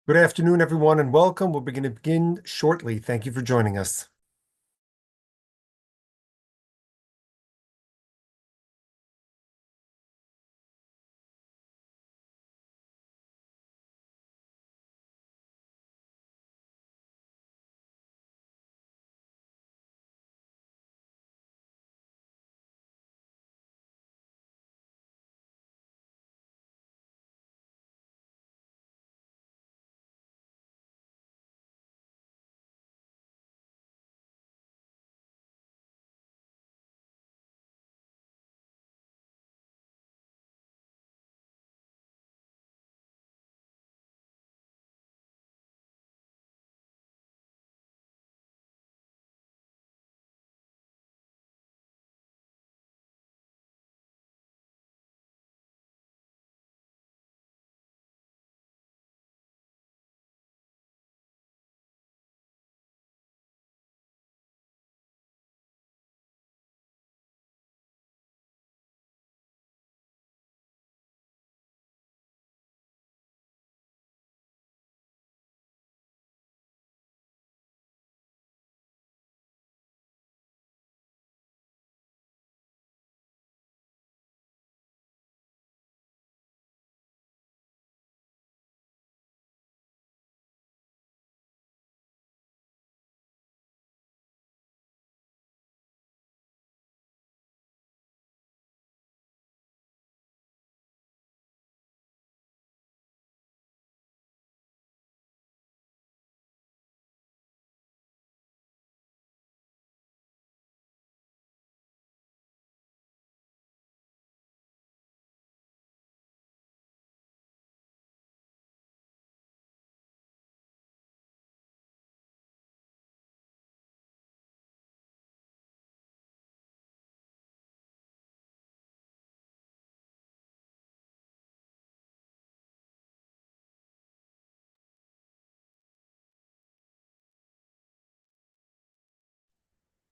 Good afternoon, everyone, and welcome. We're going to begin shortly. Thank you for joining us.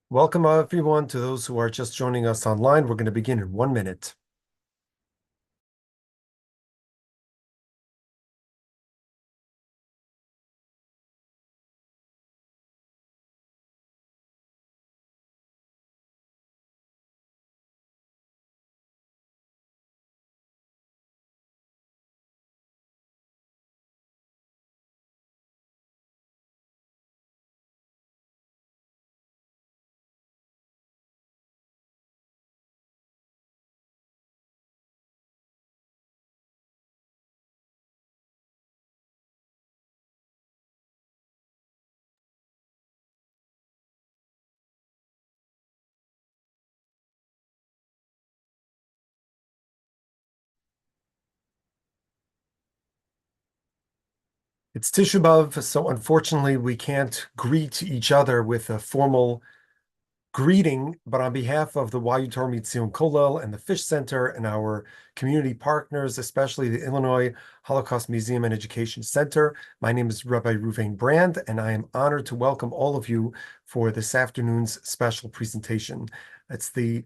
Welcome, everyone, to those who are just joining us online. We're going to begin in 1 minute. It's Tisha Bav, so unfortunately, we can't greet each other with a formal greeting, but on behalf of the Wayutar Mitzion Kollel and the Fish Center and our community partners, especially the Illinois Holocaust Museum and Education Center, my name is Rabbi Ruvain Brand, and I am honored to welcome all of you for this afternoon's special presentation. It's the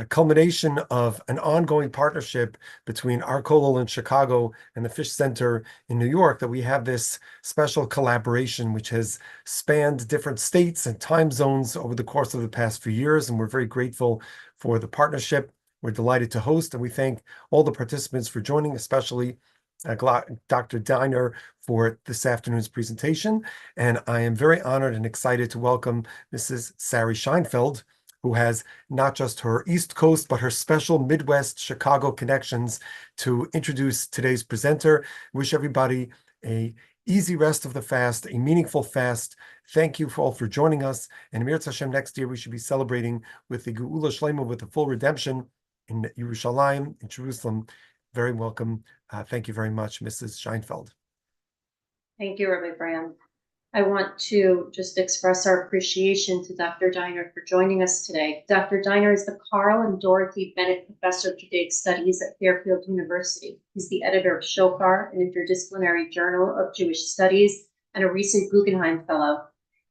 culmination of an ongoing partnership between our Kollel in Chicago and the Fish Center in New York, that we have this special collaboration which has spanned different states and time zones over the course of the past few years, and we're very grateful for the partnership. We're delighted to host, and we thank all the participants for joining, especially Dr. Dynner for this afternoon's presentation. And I am very honored and excited to welcome Mrs. Sari Scheinfeld, who has not just her East Coast, but her special Midwest Chicago connections, to introduce today's presenter. Wish everybody a easy rest of the fast, a meaningful fast. Thank you all for joining us. And Amir Hashem, next year we should be celebrating with the Geula Shlema, with the full redemption in Yerushalayim, in Jerusalem. Very welcome. Thank you very much, Mrs. Scheinfeld. Thank you, Rabbi Brand. I want to just express our appreciation to Dr. Dynner for joining us today. Dr. Dynner is the Carl and Dorothy Bennett Professor of Judaic Studies at Fairfield University. He's the editor of Shofar, an interdisciplinary journal of Jewish studies, and a recent Guggenheim Fellow.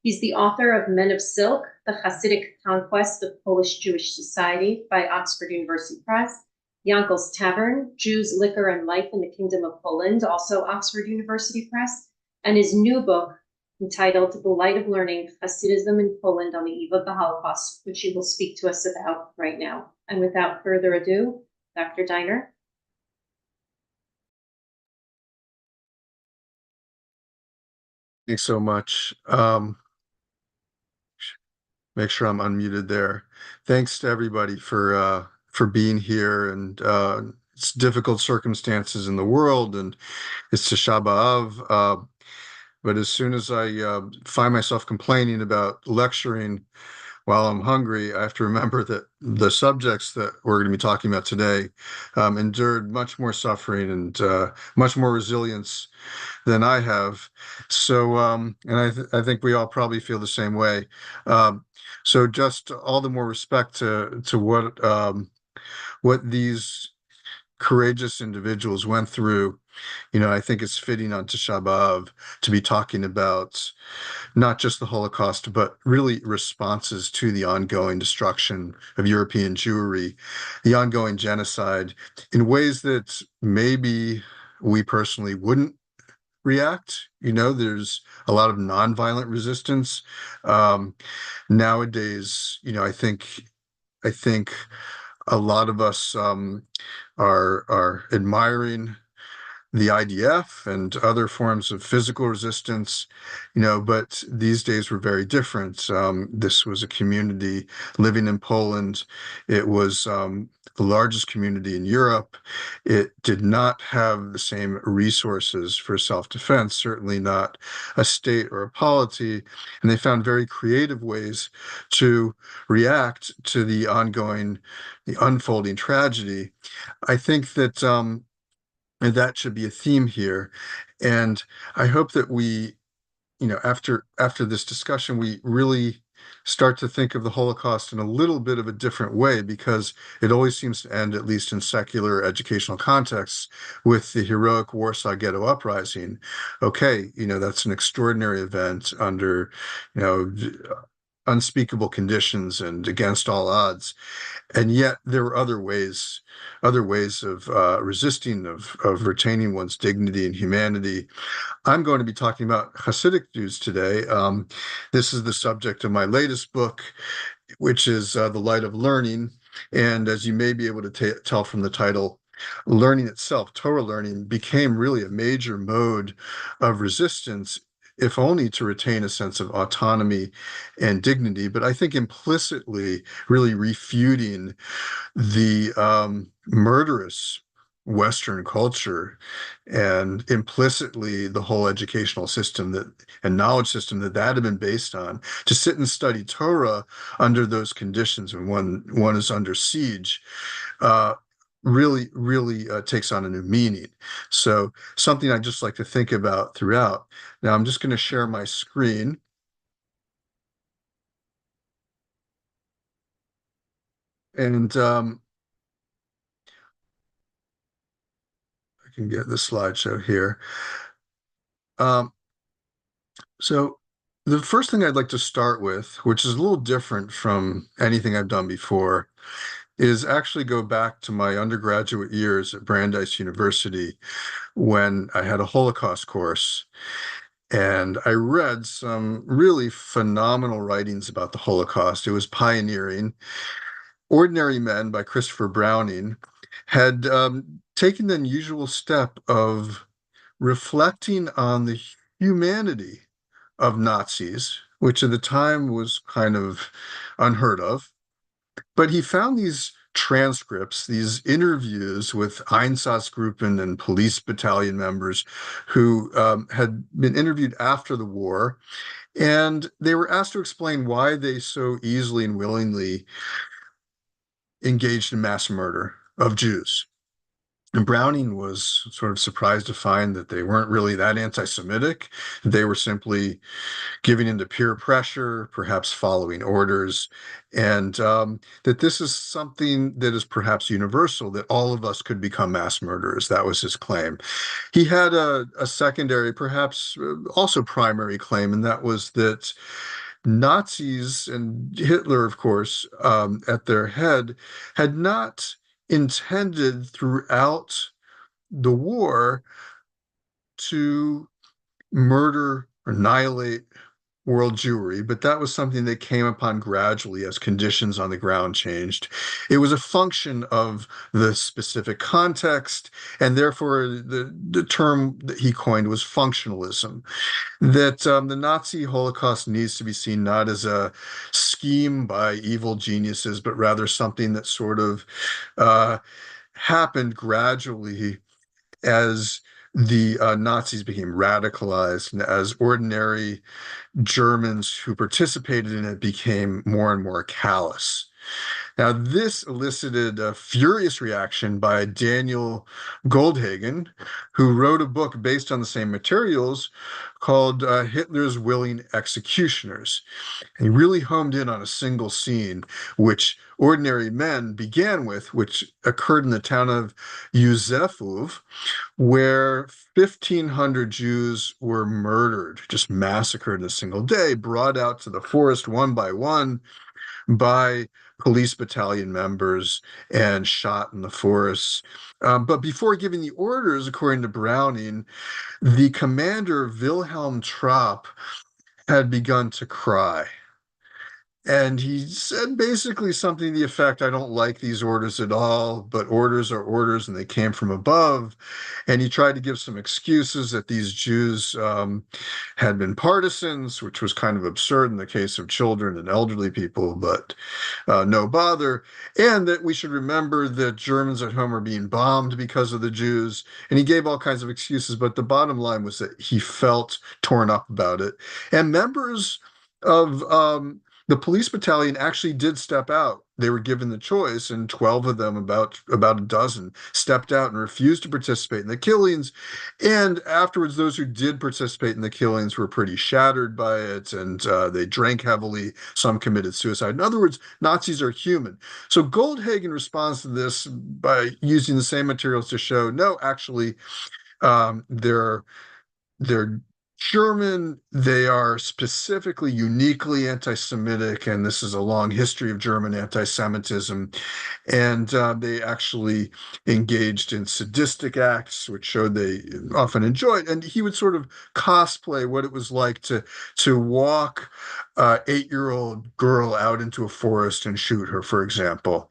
He's the author of Men of Silk, The Hasidic Conquest of Polish Jewish Society by Oxford University Press, Yankel's Tavern, Jews, Liquor, and Life in the Kingdom of Poland, also Oxford University Press, and his new book entitled The Light of Learning, Hasidism in Poland on the Eve of the Holocaust, which he will speak to us about right now. And without further ado, Dr. Dynner. Thanks so much. Make sure I'm unmuted there. Thanks to everybody for being here, and it's difficult circumstances in the world, and it's Tisha Bav. But as soon as I find myself complaining about lecturing while I'm hungry, I have to remember that the subjects that we're going to be talking about today endured much more suffering and much more resilience than I have. So, and I think we all probably feel the same way. Um, so just all the more respect to what these courageous individuals went through. I think it's fitting on Tisha B'Av to be talking about not just the Holocaust, but really responses to the ongoing destruction of European Jewry, the ongoing genocide, in ways that maybe we personally wouldn't react. There's a lot of nonviolent resistance. Nowadays, I think a lot of us are admiring the IDF and other forms of physical resistance, but these days were very different. This was a community living in Poland. It was the largest community in Europe. It did not have the same resources for self-defense, certainly not a state or a polity, and they found very creative ways to react to the unfolding tragedy. I think that and that should be a theme here. And I hope that we, after this discussion, we really start to think of the Holocaust in a little bit of a different way, because it always seems to end, at least in secular educational contexts, with the heroic Warsaw Ghetto Uprising. Okay, that's an extraordinary event under, you know, unspeakable conditions and against all odds. And yet there were other ways of resisting, of retaining one's dignity and humanity. I'm going to be talking about Hasidic Jews today. This is the subject of my latest book, which is The Light of Learning. And as you may be able to tell from the title, learning itself, Torah learning, became really a major mode of resistance, if only to retain a sense of autonomy and dignity, but I think implicitly really refuting the murderous Western culture, and implicitly the whole educational system and knowledge system that had been based on. To sit and study Torah under those conditions when one is under siege, uh, really takes on a new meaning. So something I just like to think about throughout. Now I'm just going to share my screen. And I can get the slideshow here. Um, so the first thing I'd like to start with, which is a little different from anything I've done before, is actually go back to my undergraduate years at Brandeis University when I had a Holocaust course. And I read some really phenomenal writings about the Holocaust. It was pioneering. Ordinary Men by Christopher Browning had taken the unusual step of reflecting on the humanity of Nazis, which at the time was kind of unheard of. But he found these transcripts, these interviews with Einsatzgruppen and police battalion members who had been interviewed after the war, and they were asked to explain why they so easily and willingly engaged in mass murder of Jews. And Browning was sort of surprised to find that they weren't really that anti-Semitic. They were simply giving into peer pressure, perhaps following orders, and that this is something that is perhaps universal, that all of us could become mass murderers. That was his claim. He had a secondary, perhaps also primary claim, and that was that Nazis, and Hitler, of course, at their head, had not intended throughout the war to murder or annihilate world Jewry, but that was something they came upon gradually as conditions on the ground changed. It was a function of the specific context, and therefore the term that he coined was functionalism. That the Nazi Holocaust needs to be seen not as a scheme by evil geniuses, but rather something that sort of uh, happened gradually as the Nazis became radicalized and as ordinary Germans who participated in it became more and more callous. Now, this elicited a furious reaction by Daniel Goldhagen, who wrote a book based on the same materials called Hitler's Willing Executioners. And he really homed in on a single scene, which ordinary men began with, which occurred in the town of Józefów, where 1,500 Jews were murdered, just massacred in a single day, brought out to the forest one by one by police battalion members and shot in the forests. But before giving the orders, according to Browning, the commander, Wilhelm Trapp, had begun to cry. And he said basically something to the effect, I don't like these orders at all, but orders are orders and they came from above. And he tried to give some excuses that these Jews had been partisans, which was kind of absurd in the case of children and elderly people, but no bother. And that we should remember that Germans at home are being bombed because of the Jews. And he gave all kinds of excuses, but the bottom line was that he felt torn up about it. And members of the police battalion actually did step out. They were given the choice, and 12 of them, about a dozen, stepped out and refused to participate in the killings. And afterwards, those who did participate in the killings were pretty shattered by it, and they drank heavily. Some committed suicide. In other words, Nazis are human. So Goldhagen responds to this by using the same materials to show, no, actually, they're German, they are specifically uniquely anti-Semitic, and this is a long history of German anti-Semitism. And they actually engaged in sadistic acts, which showed they often enjoyed. And he would sort of cosplay what it was like to walk an 8-year-old girl out into a forest and shoot her, for example.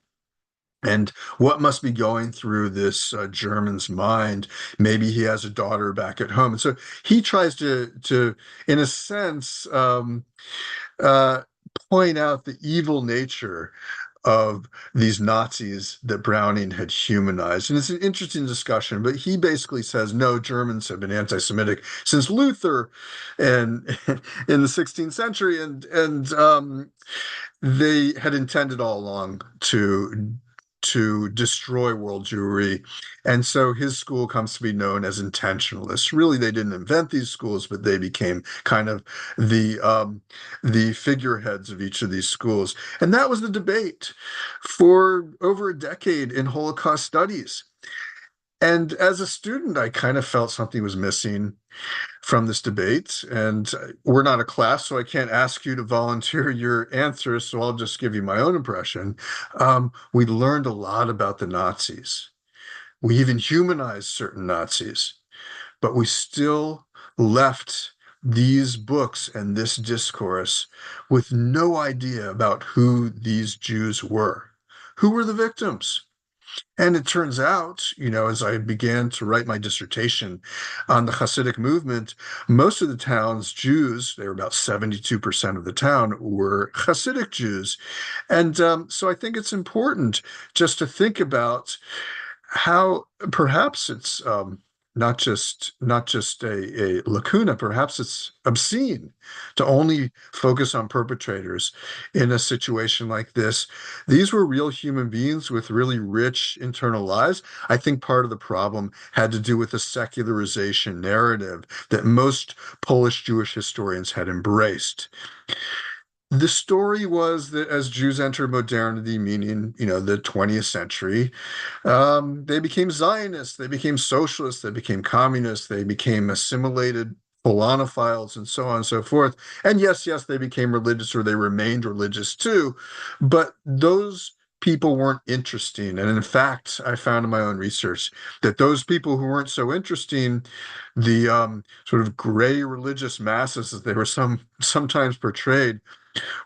And what must be going through this German's mind? Maybe he has a daughter back at home, and so he tries to, in a sense, uh, point out the evil nature of these Nazis that Browning had humanized. And it's an interesting discussion, but he basically says, no, Germans have been anti-Semitic since Luther and in the 16th century, and they had intended all along to destroy world Jewry. And so his school comes to be known as intentionalists. Really, they didn't invent these schools, but they became kind of the figureheads of each of these schools. And that was the debate for over a decade in Holocaust studies. And as a student, I kind of felt something was missing from this debate. And we're not a class, so I can't ask you to volunteer your answers. So I'll just give you my own impression. We learned a lot about the Nazis. We even humanized certain Nazis, but we still left these books and this discourse with no idea about who these Jews were. Who were the victims? And it turns out, as I began to write my dissertation on the Hasidic movement, most of the town's Jews, they were about 72% of the town, were Hasidic Jews. And so I think it's important just to think about how perhaps it's not just a lacuna, perhaps it's obscene to only focus on perpetrators in a situation like this. These were real human beings with really rich internal lives. I think part of the problem had to do with the secularization narrative that most Polish Jewish historians had embraced. The story was that as Jews entered modernity, meaning, the 20th century, they became Zionists, they became socialists, they became communists, they became assimilated Polonophiles, and so on and so forth. And yes, they became religious, or they remained religious too. But those people weren't interesting. And in fact, I found in my own research that those people who weren't so interesting, the sort of gray religious masses, as they were sometimes portrayed,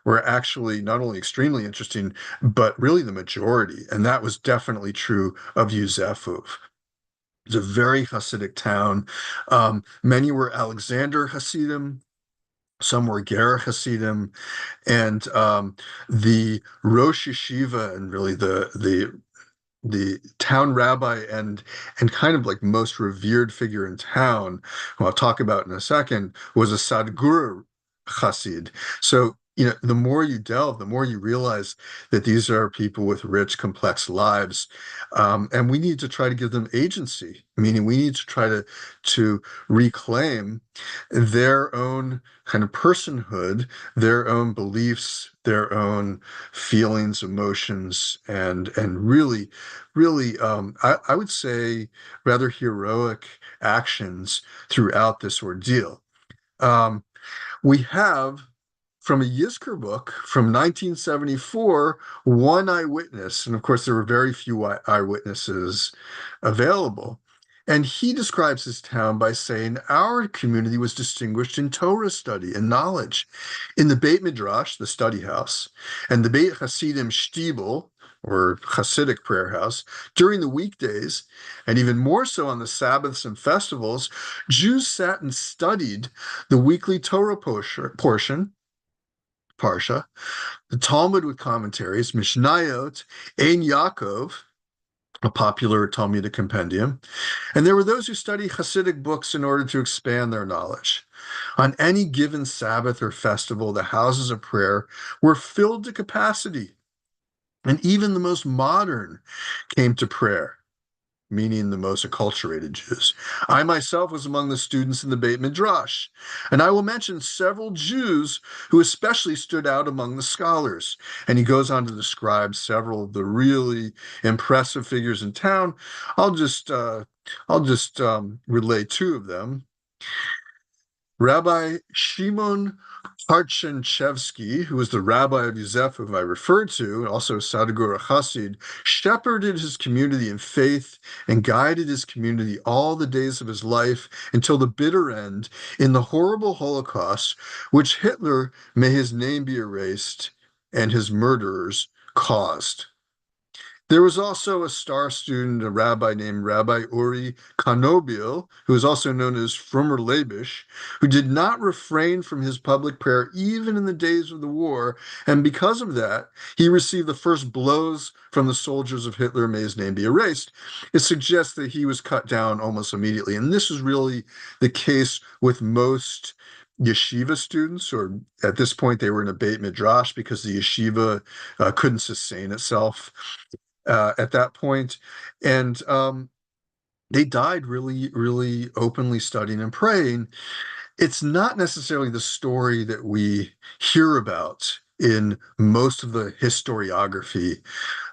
were actually not only extremely interesting, but really the majority. And that was definitely true of Yuzefov. It's a very Hasidic town. Many were Alexander Hasidim, some were Ger Hasidim, and the Rosh Yeshiva and really the town rabbi and kind of like most revered figure in town, who I'll talk about in a second, was a Sadguru Chassid. So, the more you delve, the more you realize that these are people with rich, complex lives, and we need to try to give them agency. Meaning, we need to try to reclaim their own kind of personhood, their own beliefs, their own feelings, emotions, and really, I would say rather heroic actions throughout this ordeal. Um, we have from a Yizkor book from 1974, one eyewitness, and of course there were very few eyewitnesses available. And he describes his town by saying, our community was distinguished in Torah study and knowledge. In the Beit Midrash, the study house, and the Beit Hasidim Shtibel, or Hasidic prayer house, during the weekdays, and even more so on the Sabbaths and festivals, Jews sat and studied the weekly Torah portion, Parsha, the Talmud with commentaries, Mishnayot, Ein Yaakov, a popular Talmudic compendium, and there were those who studied Hasidic books in order to expand their knowledge. On any given Sabbath or festival, the houses of prayer were filled to capacity, and even the most modern came to prayer, meaning the most acculturated Jews. I myself was among the students in the Beit Midrash, and I will mention several Jews who especially stood out among the scholars. And he goes on to describe several of the really impressive figures in town. I'll just relay two of them. Rabbi Shimon Parchenchevsky, who was the rabbi of Yuzefov I referred to, and also Sadguru Chassid, shepherded his community in faith and guided his community all the days of his life until the bitter end in the horrible Holocaust, which Hitler, may his name be erased, and his murderers caused. There was also a star student, a rabbi named Rabbi Uri Kanobil, who is also known as Frommer Leibish, who did not refrain from his public prayer even in the days of the war, and because of that, he received the first blows from the soldiers of Hitler, may his name be erased. It suggests that he was cut down almost immediately, and this is really the case with most yeshiva students, or at this point they were in a Beit Midrash because the yeshiva couldn't sustain itself at that point. And they died really, really openly studying and praying. It's not necessarily the story that we hear about in most of the historiography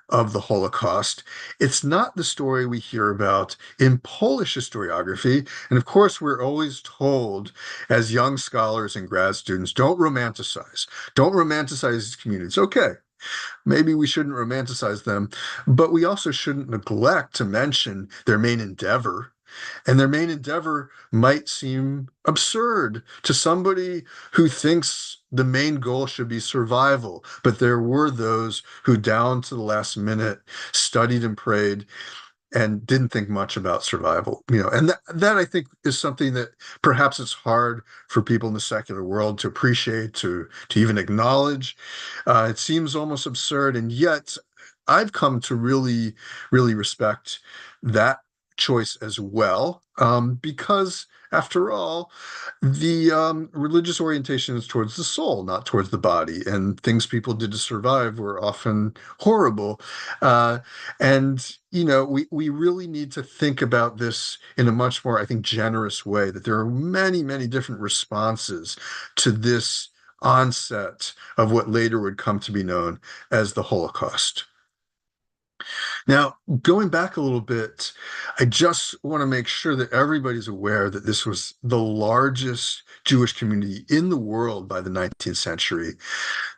of the Holocaust. It's not the story we hear about in Polish historiography. And of course, we're always told as young scholars and grad students, don't romanticize. Don't romanticize these communities. Okay, maybe we shouldn't romanticize them, but we also shouldn't neglect to mention their main endeavor. And their main endeavor might seem absurd to somebody who thinks the main goal should be survival. But there were those who, down to the last minute, studied and prayed and didn't think much about survival, and that I think is something that perhaps it's hard for people in the secular world to appreciate, to even acknowledge. It seems almost absurd, and yet I've come to really, really respect that choice as well, because after all, the religious orientation is towards the soul, not towards the body, and things people did to survive were often horrible. And we really need to think about this in a much more, I think, generous way, that there are many, many different responses to this onset of what later would come to be known as the Holocaust. Now, going back a little bit, I just want to make sure that everybody's aware that this was the largest Jewish community in the world by the 19th century.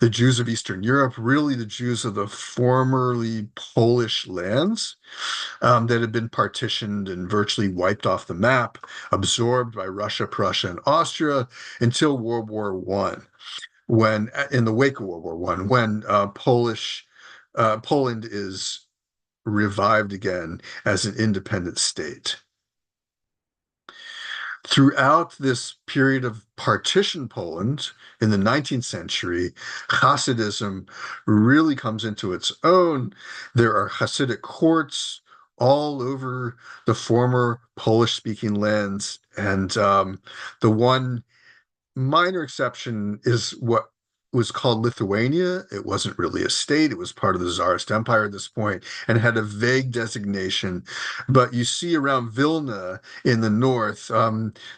The Jews of Eastern Europe, really the Jews of the formerly Polish lands, that had been partitioned and virtually wiped off the map, absorbed by Russia, Prussia, and Austria until World War One, when in the wake of World War One, when Poland is revived again as an independent state. Throughout this period of partition Poland in the 19th century, Hasidism really comes into its own. There are Hasidic courts all over the former Polish-speaking lands, and the one minor exception is what was called Lithuania. It wasn't really a state. It was part of the Tsarist Empire at this point and had a vague designation. But you see around Vilna in the north,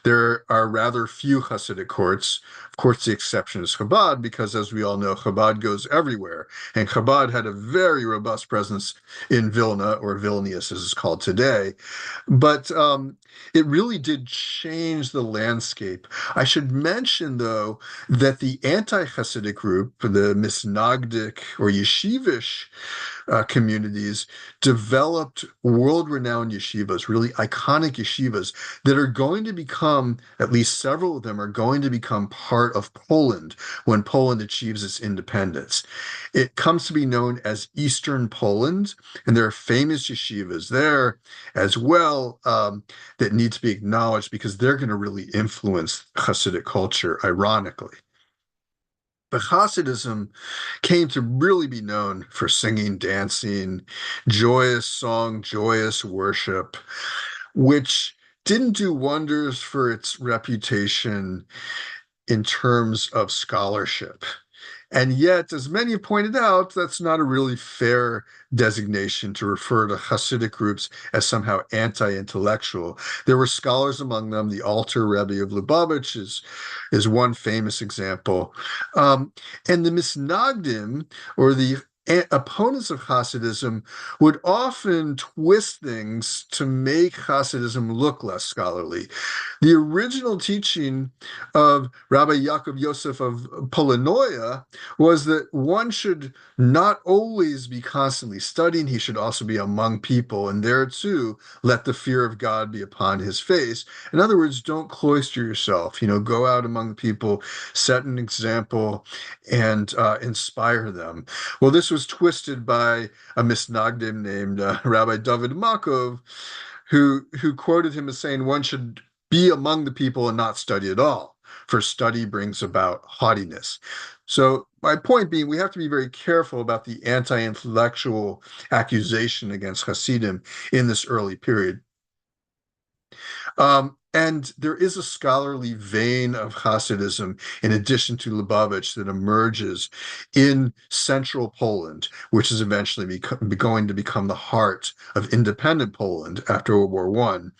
there are rather few Hasidic courts. Of course, the exception is Chabad, because as we all know, Chabad goes everywhere. And Chabad had a very robust presence in Vilna, or Vilnius as it's called today. But it really did change the landscape. I should mention, though, that the anti-Hasidic group, the Misnagdic or Yeshivish communities, developed world-renowned yeshivas, really iconic yeshivas that are going to become, at least several of them, are going to become part of Poland when Poland achieves its independence. It comes to be known as Eastern Poland, and there are famous yeshivas there as well, that need to be acknowledged because they're going to really influence Hasidic culture, ironically. But Hasidism came to really be known for singing, dancing, joyous song, joyous worship, which didn't do wonders for its reputation in terms of scholarship. And yet, as many have pointed out, that's not a really fair designation to refer to Hasidic groups as somehow anti-intellectual. There were scholars among them. The Alter Rebbe of Lubavitch is one famous example. And the Misnagdim, or the opponents of Hasidism, would often twist things to make Hasidism look less scholarly. The original teaching of Rabbi Yaakov Yosef of Polanoia was that one should not always be constantly studying, he should also be among people, and there too, let the fear of God be upon his face. In other words, don't cloister yourself, go out among people, set an example, and inspire them. Well, this was twisted by a Misnagdim named Rabbi David Makov, who quoted him as saying one should be among the people and not study at all, for study brings about haughtiness. So my point being, we have to be very careful about the anti-intellectual accusation against Hasidim in this early period. And there is a scholarly vein of Hasidism, in addition to Lubavitch, that emerges in central Poland, which is eventually going to become the heart of independent Poland after World War One.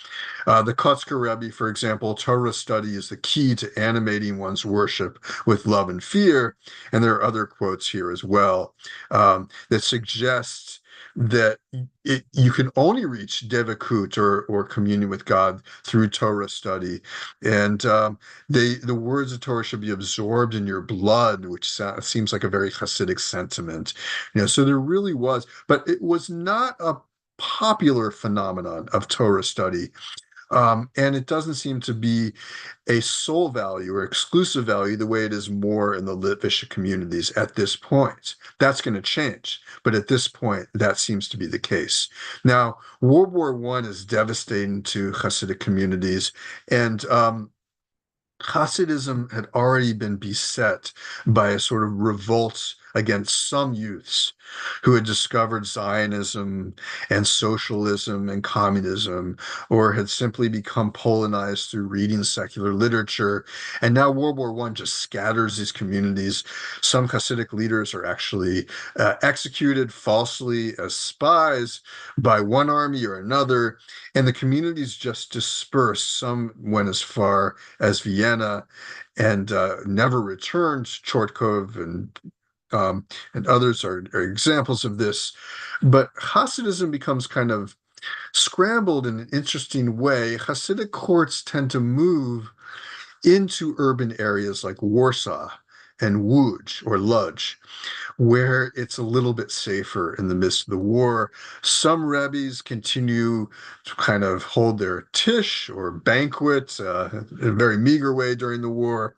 The Kotzker Rebbe, for example, Torah study is the key to animating one's worship with love and fear. And there are other quotes here as well, that suggest that you can only reach devakut, or communion with God, through Torah study, and the words of Torah should be absorbed in your blood, which seems like a very Hasidic sentiment. So there really was, but it was not a popular phenomenon of Torah study. And it doesn't seem to be a sole value or exclusive value the way it is more in the Litvish communities at this point. That's going to change, but at this point, that seems to be the case. Now, World War I is devastating to Hasidic communities, and Hasidism had already been beset by a sort of revolt against some youths who had discovered Zionism and socialism and communism, or had simply become Polonized through reading secular literature. And now World War I just scatters these communities. Some Hasidic leaders are actually executed falsely as spies by one army or another, and the communities just disperse. Some went as far as Vienna and never returned. Chortkov and and others are examples of this. But Hasidism becomes kind of scrambled in an interesting way. Hasidic courts tend to move into urban areas like Warsaw and Łódź or Lodz, where it's a little bit safer in the midst of the war. Some rebbes continue to kind of hold their tish or banquet in a very meager way during the war.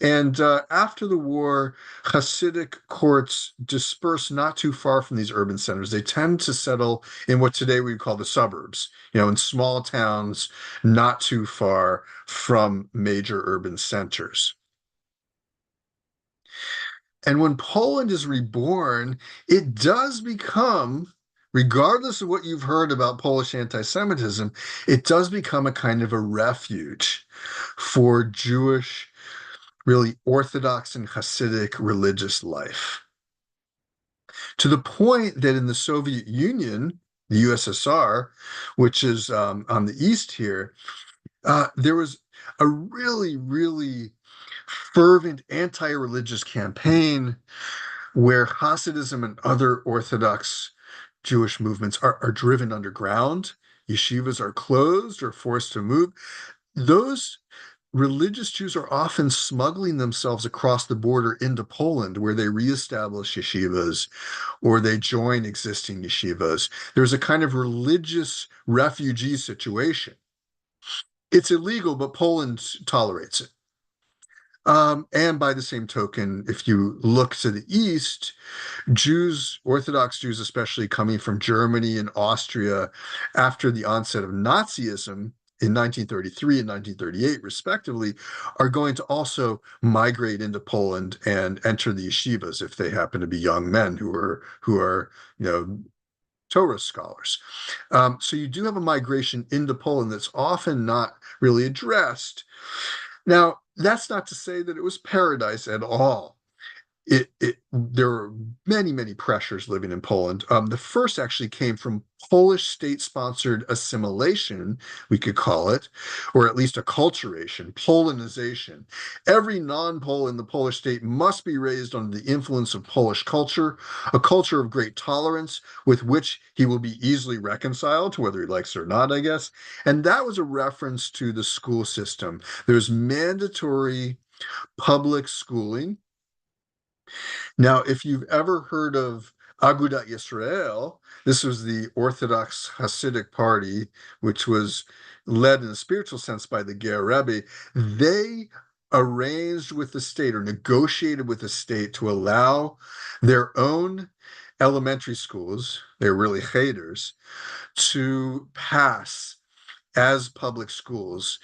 And after the war, Hasidic courts disperse not too far from these urban centers. They tend to settle in what today we call the suburbs, in small towns not too far from major urban centers. And when Poland is reborn, it does become, regardless of what you've heard about Polish anti-Semitism, it does become a kind of a refuge for Jewish, really Orthodox and Hasidic religious life. To the point that in the Soviet Union, the USSR, which is on the east here, there was a really, really fervent anti-religious campaign where Hasidism and other Orthodox Jewish movements are driven underground. Yeshivas are closed or forced to move. Those religious Jews are often smuggling themselves across the border into Poland, where they reestablish yeshivas or they join existing yeshivas. There's a kind of religious refugee situation. It's illegal, but Poland tolerates it. And by the same token, if you look to the east, Jews, Orthodox Jews especially, coming from Germany and Austria after the onset of Nazism in 1933 and 1938, respectively, are going to also migrate into Poland and enter the yeshivas if they happen to be young men who are Torah scholars. So you do have a migration into Poland that's often not really addressed. Now, that's not to say that it was paradise at all. There were many pressures living in Poland. The first actually came from Polish state-sponsored assimilation, we could call it, or at least acculturation, Polonization. Every non-Pole in the Polish state must be raised under the influence of Polish culture, a culture of great tolerance with which he will be easily reconciled to whether he likes it or not, I guess. And that was a reference to the school system. There's mandatory public schooling. Now, if you've ever heard of Agudat Yisrael, this was the Orthodox Hasidic party, which was led in a spiritual sense by the Ger Rebbe. They arranged with the state or negotiated with the state to allow their own elementary schools, they're really cheters, to pass as public schools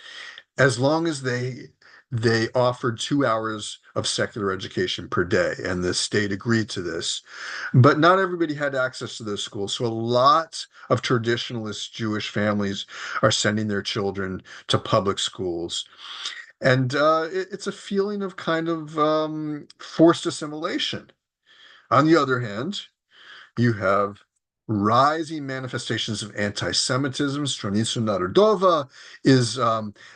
as long as they offered 2 hours of secular education per day, and the state agreed to this. But not everybody had access to those schools. So a lot of traditionalist Jewish families are sending their children to public schools. And it's a feeling of kind of forced assimilation. On the other hand, you have rising manifestations of anti-Semitism. Stronnictwo Narodowe is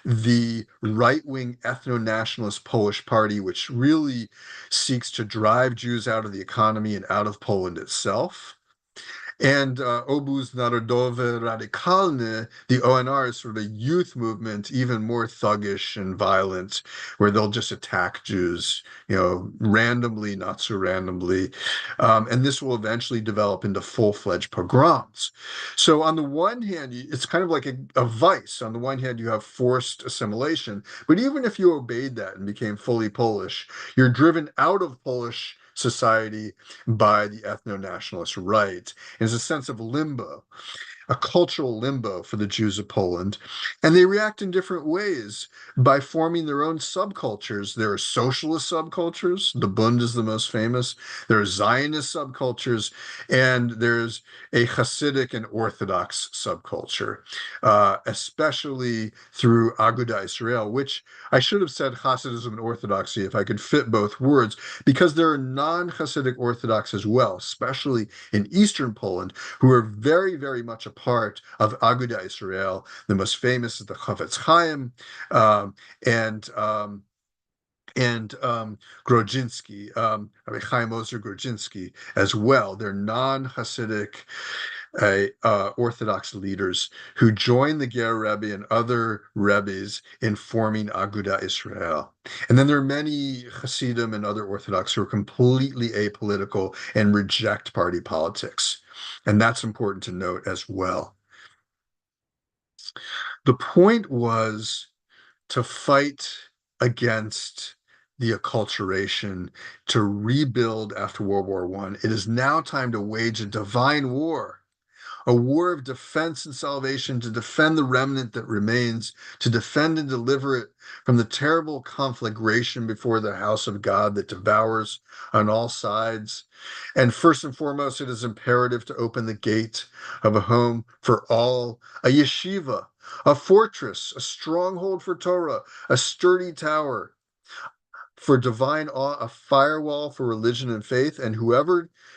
the right-wing ethno-nationalist Polish party, which really seeks to drive Jews out of the economy and out of Poland itself. And Obóz Narodowy Radykalny, the ONR, is sort of a youth movement, even more thuggish and violent, where they'll just attack Jews, randomly, not so randomly. And this will eventually develop into full-fledged pogroms. So on the one hand, it's kind of like a vice. On the one hand, you have forced assimilation, but even if you obeyed that and became fully Polish, you're driven out of Polish society by the ethno-nationalist right. There's a sense of limbo, a cultural limbo for the Jews of Poland. And they react in different ways by forming their own subcultures. There are socialist subcultures. The Bund is the most famous. There are Zionist subcultures, and there's a Hasidic and Orthodox subculture, especially through Agudat Yisrael, which I should have said Hasidism and Orthodoxy if I could fit both words, because there are non-Hasidic Orthodox as well, especially in Eastern Poland, who are very much a part of Agudat Yisrael. The most famous is the Chofetz Chaim, and and Grodzinski, Rabbi Chaim Ozer Grodzinski as well. They're non-Hasidic Orthodox leaders who joined the Ger Rebbe and other Rebbes in forming Aguda Israel. And then there are many Hasidim and other Orthodox who are completely apolitical and reject party politics. And that's important to note as well. The point was to fight against the acculturation, to rebuild after World War I. It is now time to wage a divine war, a war of defense and salvation, to defend the remnant that remains, to defend and deliver it from the terrible conflagration before the house of God that devours on all sides. And first and foremost, it is imperative to open the gate of a home for all, a yeshiva, a fortress, a stronghold for Torah, a sturdy tower for divine awe, a firewall for religion and faith, and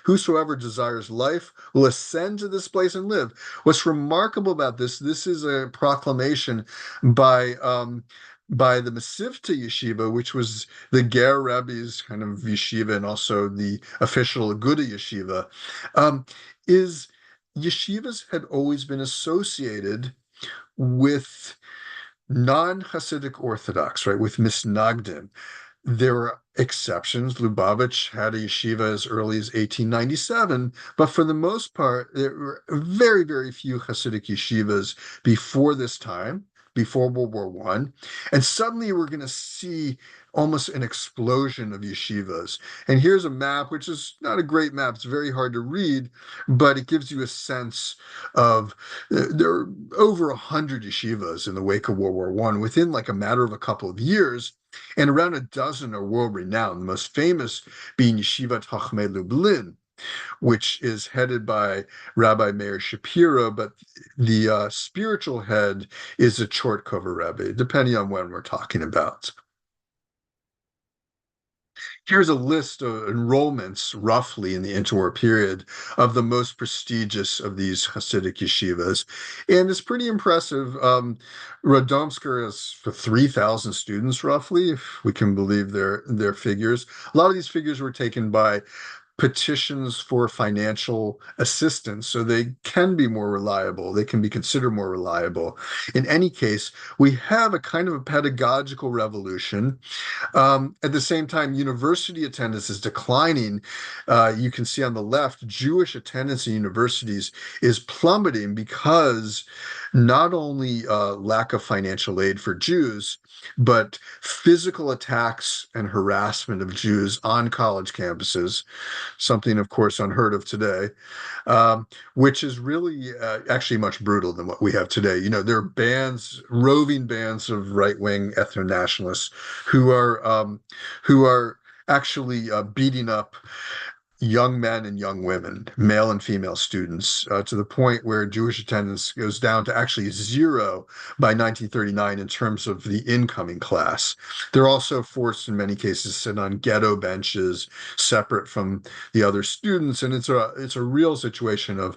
whosoever desires life will ascend to this place and live. What's remarkable about this is a proclamation by the Masivta Yeshiva, which was the Ger Rebbe's kind of yeshiva and also the official Aguda Yeshiva, is yeshivas had always been associated with non-Hasidic Orthodox, right, with Misnagdim. There were exceptions. Lubavitch had a yeshiva as early as 1897, but for the most part, there were very, very few Hasidic yeshivas before this time, before World War I. And suddenly we're going to see almost an explosion of yeshivas. And here's a map, which is not a great map. It's very hard to read, but it gives you a sense of there are over 100 yeshivas in the wake of World War I within like a matter of a couple of years. And around a dozen are world-renowned, the most famous being Yeshivat Chachmei Lublin, which is headed by Rabbi Meir Shapiro, but the spiritual head is a Chortkova Rebbe, depending on when we're talking about. Here's a list of enrollments, roughly in the interwar period, of the most prestigious of these Hasidic yeshivas. And it's pretty impressive. Radomsker has for 3,000 students, roughly, if we can believe their figures. A lot of these figures were taken by petitions for financial assistance, so they can be more reliable. They can be considered more reliable. In any case, we have a kind of a pedagogical revolution. At the same time, university attendance is declining. You can see on the left, Jewish attendance in universities is plummeting because not only lack of financial aid for Jews, but physical attacks and harassment of Jews on college campuses, something, of course, unheard of today, which is really actually much brutal than what we have today. You know, there are bands, roving bands of right-wing ethno-nationalists who are actually beating up young men and young women, male and female students, to the point where Jewish attendance goes down to actually zero by 1939 in terms of the incoming class. They're also forced in many cases to sit on ghetto benches separate from the other students, and it's a real situation of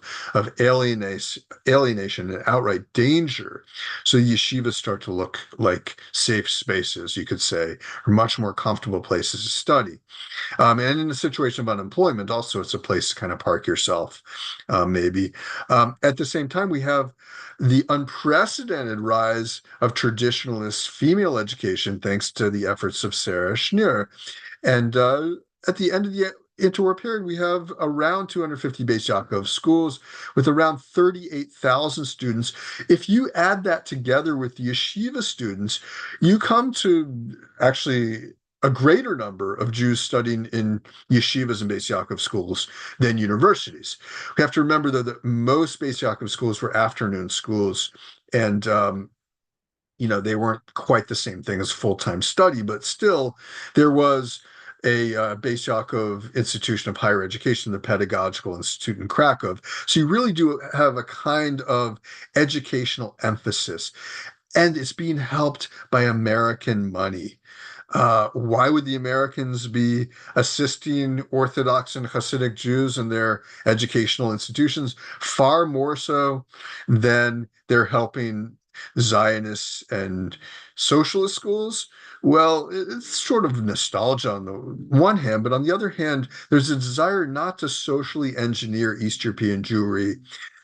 alienation and outright danger. So yeshivas start to look like safe spaces, you could say, or much more comfortable places to study. And in a situation of unemployment, also, it's a place to kind of park yourself, maybe. At the same time, we have the unprecedented rise of traditionalist female education, thanks to the efforts of Sarah Schneer. And at the end of the interwar period, we have around 250 Beis Yaakov schools with around 38,000 students. If you add that together with the yeshiva students, you come to actually a greater number of Jews studying in yeshivas and Beis Yaakov schools than universities. We have to remember, though, that most Beis Yaakov schools were afternoon schools, and they weren't quite the same thing as full-time study, but still, there was a Beis Yaakov institution of higher education, the Pedagogical Institute in Krakow. So you really do have a kind of educational emphasis, and it's being helped by American money. Why would the Americans be assisting Orthodox and Hasidic Jews in their educational institutions? Far more so than they're helping Zionists and Socialist schools, well, it's sort of nostalgia on the one hand, but on the other hand, there's a desire not to socially engineer East European Jewry.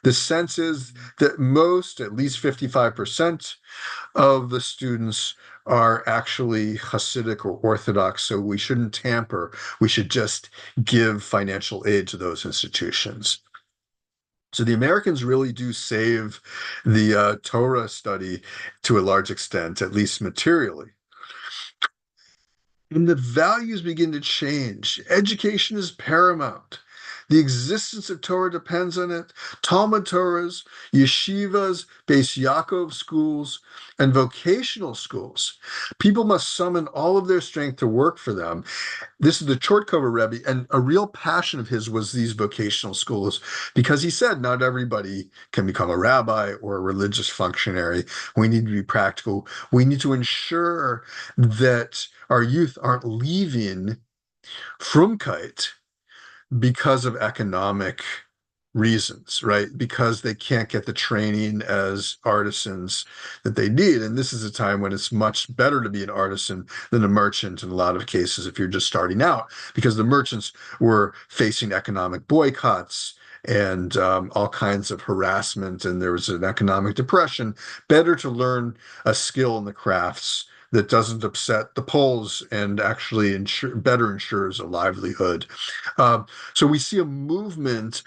The sense is that most, at least 55% of the students are actually Hasidic or Orthodox, so we shouldn't tamper. We should just give financial aid to those institutions. So the Americans really do save the Torah study to a large extent, at least materially. And the values begin to change. Education is paramount. The existence of Torah depends on it. Talmud Torahs, yeshivas, Beis Yaakov schools, and vocational schools. People must summon all of their strength to work for them. This is the Chortkova Rebbe, and a real passion of his was these vocational schools, because he said not everybody can become a rabbi or a religious functionary. We need to be practical. We need to ensure that our youth aren't leaving Frumkeit because of economic reasons, right? Because they can't get the training as artisans that they need. And this is a time when it's much better to be an artisan than a merchant in a lot of cases if you're just starting out, because the merchants were facing economic boycotts and all kinds of harassment, and there was an economic depression. Better to learn a skill in the crafts that doesn't upset the Poles and actually better ensures a livelihood. So we see a movement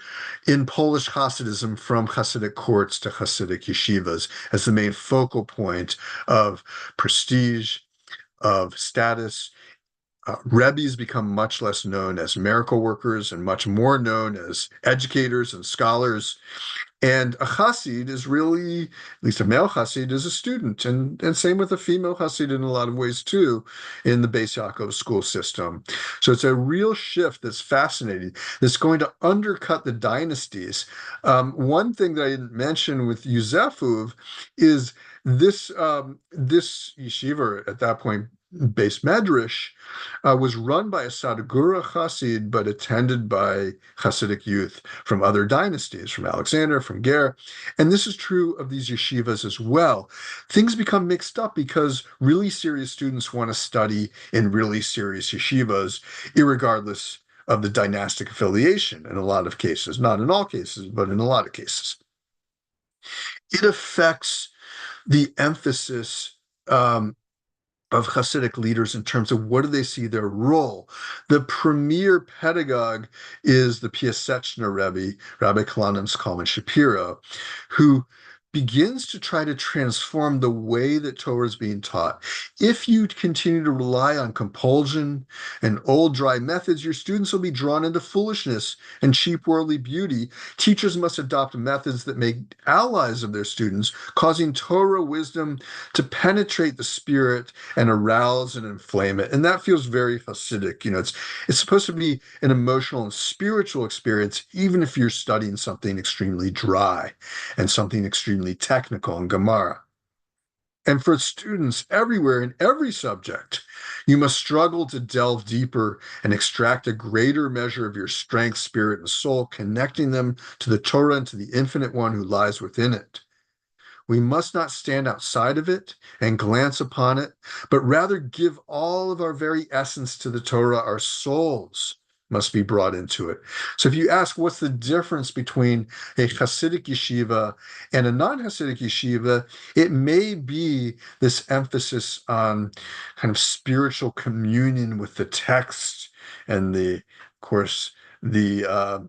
in Polish Hasidism from Hasidic courts to Hasidic yeshivas as the main focal point of prestige, of status. Rebbes become much less known as miracle workers and much more known as educators and scholars. And a Chassid is really, at least a male Chassid, is a student, and same with a female Chassid in a lot of ways too, in the Beis Yaakov school system. So it's a real shift that's fascinating, that's going to undercut the dynasties. One thing that I didn't mention with Yuzefuv is this yeshiva at that point, Beis Medrash, was run by a Sadgura Chassid, but attended by Hasidic youth from other dynasties, from Alexander, from Ger. And this is true of these yeshivas as well. Things become mixed up because really serious students want to study in really serious yeshivas, irregardless of the dynastic affiliation in a lot of cases, not in all cases, but in a lot of cases. It affects the emphasis of Hasidic leaders in terms of what do they see their role. The premier pedagogue is the Piaseczna Rebbe, Rabbi Kalanim Kalman Shapiro, who begins to try to transform the way that Torah is being taught. If you continue to rely on compulsion and old dry methods, your students will be drawn into foolishness and cheap worldly beauty. Teachers must adopt methods that make allies of their students, causing Torah wisdom to penetrate the spirit and arouse and inflame it. And that feels very Hasidic. It's supposed to be an emotional and spiritual experience, even if you're studying something extremely dry and something extremely technical in Gemara. And for students everywhere in every subject, you must struggle to delve deeper and extract a greater measure of your strength, spirit, and soul, connecting them to the Torah and to the infinite one who lies within it. We must not stand outside of it and glance upon it, but rather give all of our very essence to the Torah. Our souls must be brought into it. So if you ask what's the difference between a Hasidic yeshiva and a non-Hasidic yeshiva, it may be this emphasis on kind of spiritual communion with the text and of course, the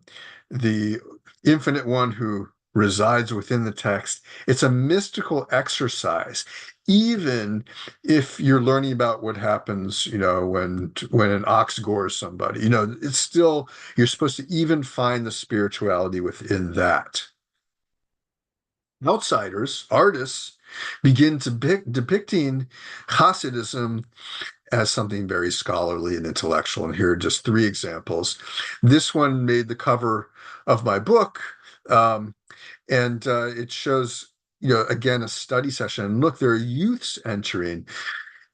infinite one who resides within the text. It's a mystical exercise, even if you're learning about what happens, when an ox gores somebody, it's still, you're supposed to even find the spirituality within that. Outsiders, artists, begin to depicting Hasidism as something very scholarly and intellectual. And here are just 3 examples. This one made the cover of my book. And it shows, again, a study session. And look, there are youths entering.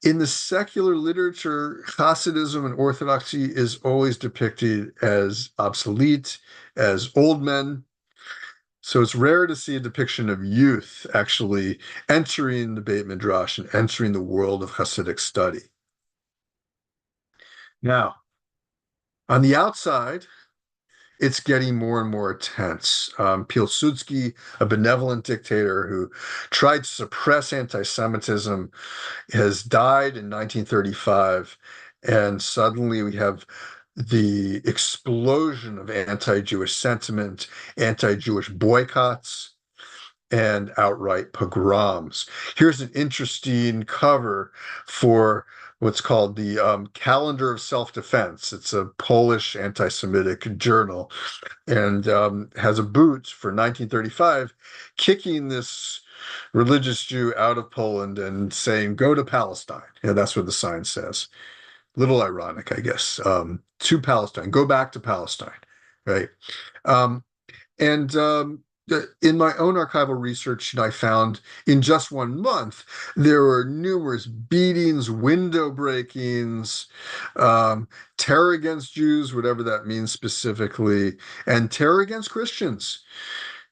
In the secular literature, Hasidism and Orthodoxy is always depicted as obsolete, as old men. So it's rare to see a depiction of youth actually entering the Beit Midrash and entering the world of Hasidic study. Now, on the outside, it's getting more and more tense. Pilsudski, a benevolent dictator who tried to suppress anti-Semitism, has died in 1935, and suddenly we have the explosion of anti-Jewish sentiment, anti-Jewish boycotts, and outright pogroms. Here's an interesting cover for what's called the Calendar of Self-Defense. It's a Polish anti-Semitic journal, and has a boot for 1935 kicking this religious Jew out of Poland and saying, "Go to Palestine." Yeah, that's what the sign says. Little ironic, I guess. To Palestine, go back to Palestine, right? Um, and in my own archival research, I found in just 1 month, there were numerous beatings, window breakings, terror against Jews, whatever that means specifically, and terror against Christians.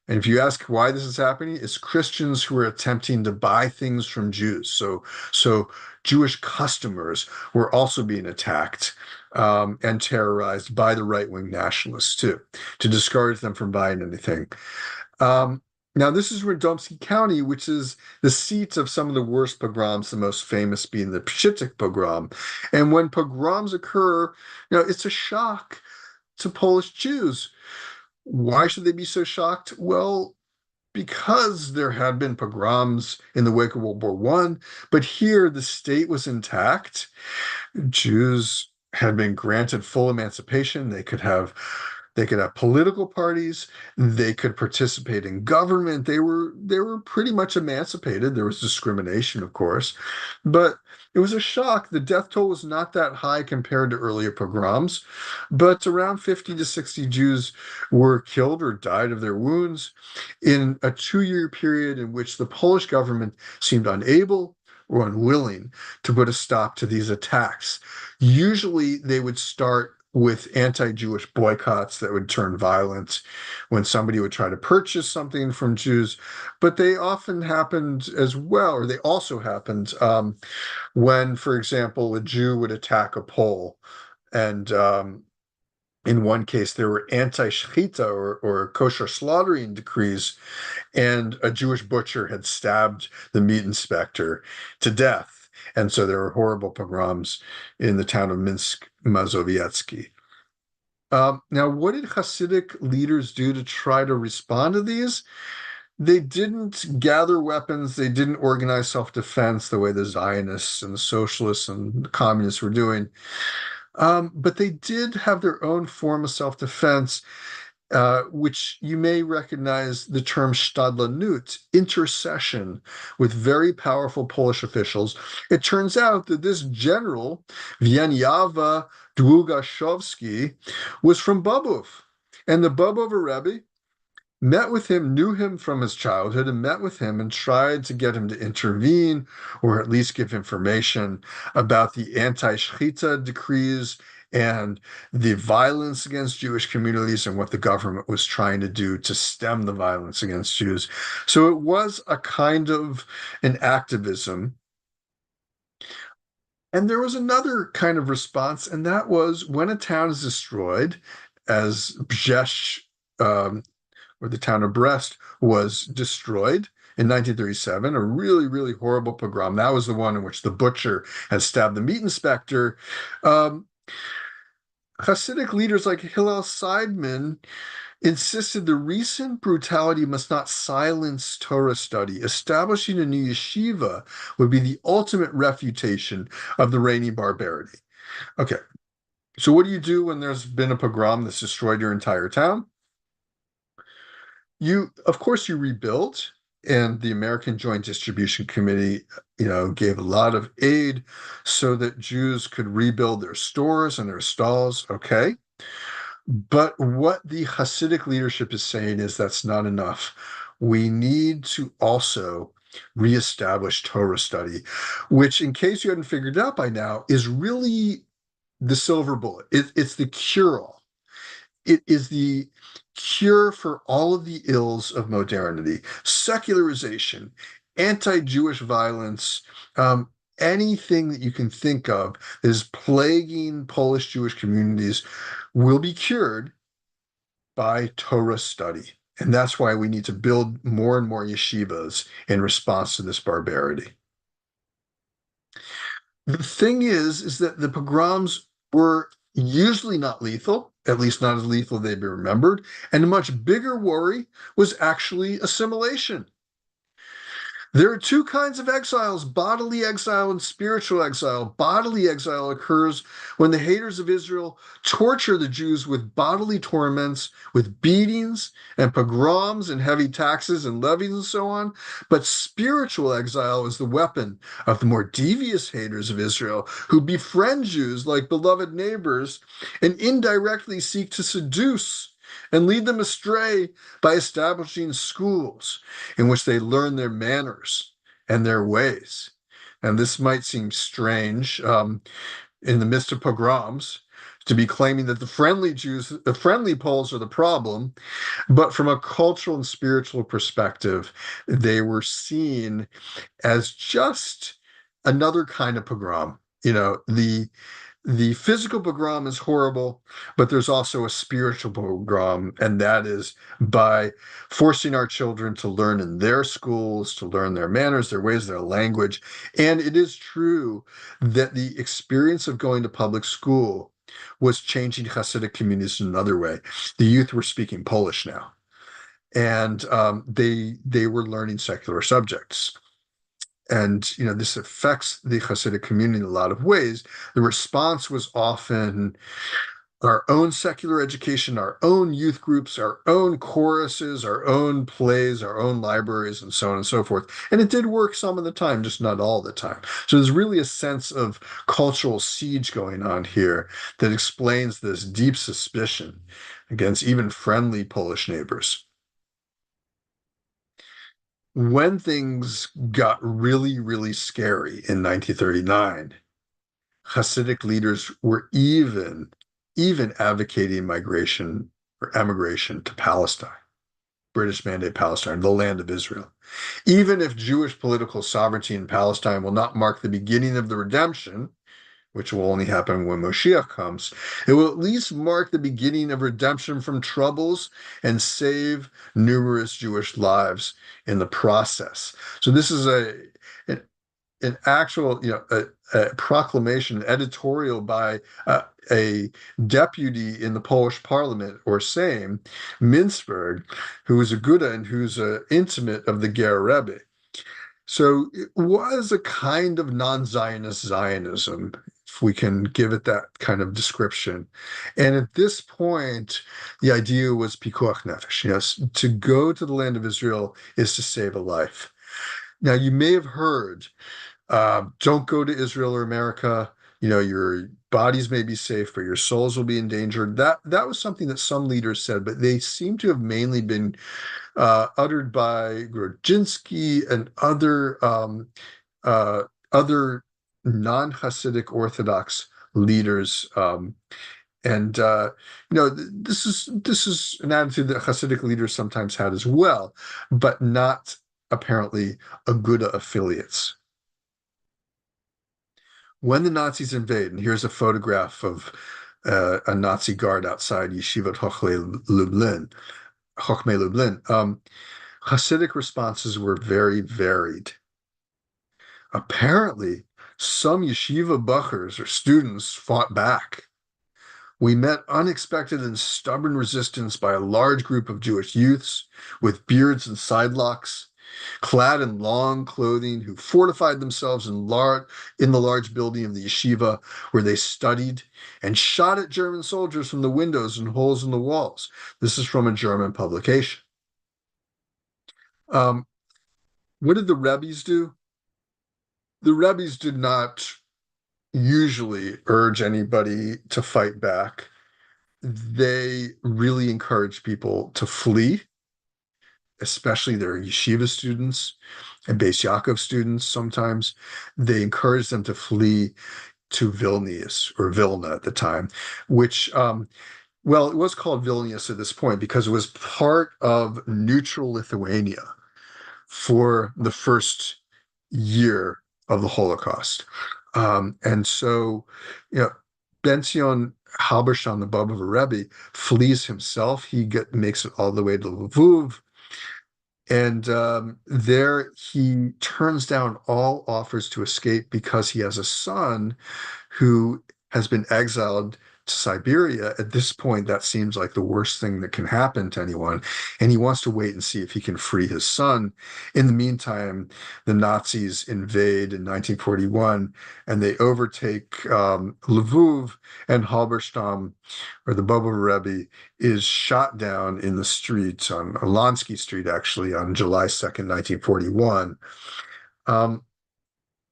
And if you ask why this is happening, it's Christians who are attempting to buy things from Jews. So Jewish customers were also being attacked and terrorized by the right-wing nationalists too, to discourage them from buying anything. Now, this is Radomski County, which is the seat of some of the worst pogroms, the most famous being the Pshitik pogrom. And when pogroms occur, it's a shock to Polish Jews. Why should they be so shocked? Well, because there had been pogroms in the wake of World War One, but here the state was intact. Jews had been granted full emancipation. They could have political parties. They could participate in government. They were pretty much emancipated. There was discrimination, of course, but it was a shock. The death toll was not that high compared to earlier pogroms, but around 50 to 60 Jews were killed or died of their wounds in a 2-year period in which the Polish government seemed unable or unwilling to put a stop to these attacks. Usually they would start with anti-Jewish boycotts that would turn violent when somebody would try to purchase something from Jews, but they often happened as well, or they also happened when, for example, a Jew would attack a Pole, and in one case there were anti-shechita or kosher slaughtering decrees, and a Jewish butcher had stabbed the meat inspector to death. And so there were horrible pogroms in the town of Minsk Mazowiecki. Now, what did Hasidic leaders do to try to respond to these? They didn't gather weapons. They didn't organize self-defense the way the Zionists and the socialists and the communists were doing. But they did have their own form of self-defense, which you may recognize the term Stadlanut, intercession, with very powerful Polish officials. It turns out that this general, Wieniawa Długaszowski, was from Bobów, and the Bobover Rebbe met with him, knew him from his childhood, and met with him and tried to get him to intervene or at least give information about the anti-Shechita decrees and the violence against Jewish communities and what the government was trying to do to stem the violence against Jews. So it was a kind of an activism. And there was another kind of response, and that was when a town is destroyed, as Brzeszcz, or the town of Brest was destroyed in 1937, a really, really horrible pogrom. That was the one in which the butcher had stabbed the meat inspector. Hasidic leaders like Hillel Seidman insisted the recent brutality must not silence Torah study. Establishing a new yeshiva would be the ultimate refutation of the reigning barbarity. Okay, so what do you do when there's been a pogrom that's destroyed your entire town? Of course, you rebuild, and the American Joint Distribution Committee, gave a lot of aid so that Jews could rebuild their stores and their stalls. Okay. But what the Hasidic leadership is saying is that's not enough. We need to also reestablish Torah study, which, in case you hadn't figured out by now, is really the silver bullet. It's the cure-all. It is the cure for all of the ills of modernity, secularization, anti-Jewish violence, anything that you can think of that is plaguing Polish Jewish communities will be cured by Torah study. And that's why we need to build more and more yeshivas in response to this barbarity. The thing is that the pogroms were usually not lethal, at least not as lethal as they'd be remembered. And a much bigger worry was actually assimilation. There are two kinds of exiles, bodily exile and spiritual exile. Bodily exile occurs when the haters of Israel torture the Jews with bodily torments, with beatings and pogroms and heavy taxes and levies and so on. But spiritual exile is the weapon of the more devious haters of Israel who befriend Jews like beloved neighbors and indirectly seek to seduce and lead them astray by establishing schools in which they learn their manners and their ways. And this might seem strange in the midst of pogroms to be claiming that the friendly Jews, the friendly Poles are the problem, but from a cultural and spiritual perspective, they were seen as just another kind of pogrom. The physical pogrom is horrible, but there's also a spiritual pogrom, and that is by forcing our children to learn in their schools, to learn their manners, their ways, their language. And it is true that the experience of going to public school was changing Hasidic communities in another way. The youth were speaking Polish now, and they were learning secular subjects. And this affects the Hasidic community in a lot of ways. The response was often our own secular education, our own youth groups, our own choruses, our own plays, our own libraries, and so on and so forth. And it did work some of the time, just not all the time. So there's really a sense of cultural siege going on here that explains this deep suspicion against even friendly Polish neighbors. When things got really, really scary in 1939, Hasidic leaders were even advocating migration or emigration to Palestine, British Mandate Palestine, the land of Israel. Even if Jewish political sovereignty in Palestine will not mark the beginning of the redemption, which will only happen when Moshiach comes, it will at least mark the beginning of redemption from troubles and save numerous Jewish lives in the process. So this is an actual, a proclamation, an editorial by a deputy in the Polish parliament or Sejm, Mintzberg, who is a Gouda and who's an intimate of the Ger Rebbe. So it was a kind of non-Zionist Zionism, if we can give it that kind of description. And at this point, the idea was pikuach nefesh. Yes, to go to the land of Israel is to save a life. Now, you may have heard, don't go to Israel or America. Your bodies may be safe, but your souls will be endangered. That was something that some leaders said, but they seem to have mainly been uttered by Grodzinski and other non-Hasidic Orthodox leaders. This is an attitude that Hasidic leaders sometimes had as well, but not apparently Aguda affiliates. When the Nazis invade, and here's a photograph of a Nazi guard outside Yeshivat Lublin, Hasidic responses were very varied. Apparently, some yeshiva buchers or students fought back. We met unexpected and stubborn resistance by a large group of Jewish youths with beards and sidelocks, clad in long clothing, who fortified themselves in the large building of the yeshiva where they studied and shot at German soldiers from the windows and holes in the walls. This is from a German publication. What did the Rebbe's do? The Rebbe's did not usually urge anybody to fight back. They really encouraged people to flee, especially their yeshiva students and Beis Yaakov students sometimes. They encouraged them to flee to Vilnius or Vilna at the time, which Well, it was called Vilnius at this point because it was part of neutral Lithuania for the first year of the Holocaust. And so, you know, Benzion Halberstam, the Baba Rebbe, flees himself. Makes it all the way to Lviv. And there he turns down all offers to escape because he has a son who has been exiled to Siberia. At this point, that seems like the worst thing that can happen to anyone. And he wants to wait and see if he can free his son. In the meantime, the Nazis invade in 1941 and they overtake Lviv, and Halberstam, or the Baba Rebbe, is shot down in the streets on Alansky Street, actually, on July 2nd, 1941. Um,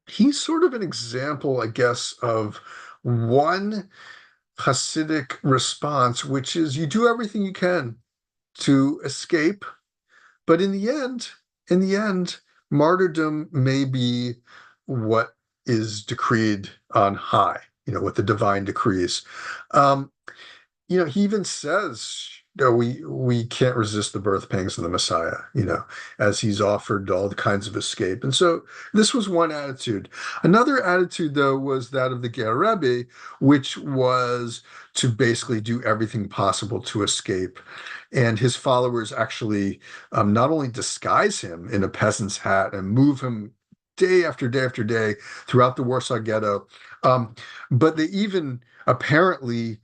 he's sort of an example, I guess, of one Hasidic response, which is you do everything you can to escape, but in the end, martyrdom may be what is decreed on high, what the divine decrees. Um, he even says, we can't resist the birth pangs of the Messiah, as he's offered all the kinds of escape. And so this was one attitude. Another attitude, though, was that of the Ger Rebbe, which was to basically do everything possible to escape. And his followers actually not only disguise him in a peasant's hat and move him day after day after day throughout the Warsaw Ghetto, but they even apparently